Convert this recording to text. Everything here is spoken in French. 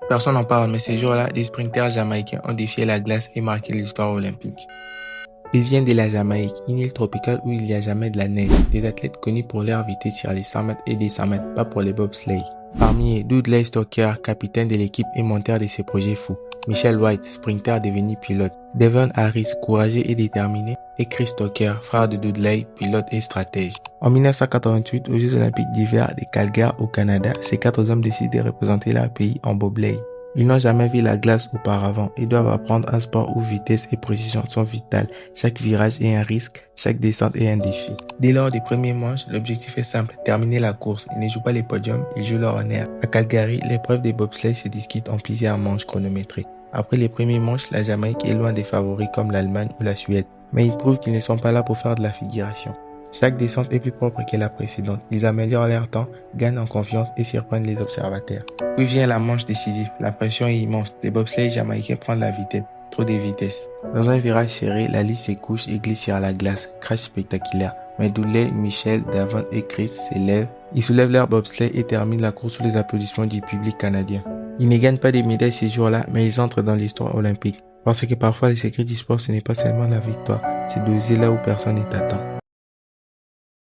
Personne n'en parle, mais ces jours-là, des sprinters jamaïcains ont défié la glace et marqué l'histoire olympique. Ils viennent de la Jamaïque, une île tropicale où il n'y a jamais de la neige. Des athlètes connus pour leur vitesse sur les 100 mètres et des 100 mètres, pas pour les bobsleigh. Parmi eux, Dudley Stocker, capitaine de l'équipe et monteur de ses projets fous. Michel White, sprinter devenu pilote. Devon Harris, courageux et déterminé. Et Chris Stocker, frère de Dudley, pilote et stratège. En 1988, aux Jeux Olympiques d'hiver de Calgary au Canada, ces 4 hommes décident de représenter leur pays en bobsleigh. Ils n'ont jamais vu la glace auparavant et doivent apprendre un sport où vitesse et précision sont vitales. Chaque virage est un risque, chaque descente est un défi. Dès lors des premiers manches, l'objectif est simple, terminer la course. Ils ne jouent pas les podiums, ils jouent leur honneur. À Calgary, l'épreuve des bobsleigh se discute en plusieurs manches chronométrées. Après les premiers manches, la Jamaïque est loin des favoris comme l'Allemagne ou la Suède. Mais ils prouvent qu'ils ne sont pas là pour faire de la figuration. Chaque descente est plus propre que la précédente. Ils améliorent leur temps, gagnent en confiance et surprennent les observateurs. Puis vient la manche décisive. La pression est immense. Les bobsleighs jamaïcains prennent la vitesse. Trop de vitesse. Dans un virage serré, la liste se couche et glisse sur la glace. Crash spectaculaire. Mais Dudley, Michel, Devon et Chris s'élèvent. Ils soulèvent leur bobsleigh et terminent la course sous les applaudissements du public canadien. Ils ne gagnent pas des médailles ces jours-là, mais ils entrent dans l'histoire olympique. Parce que parfois, le secret du sport, ce n'est pas seulement la victoire. C'est d'oser là où personne ne t'attend.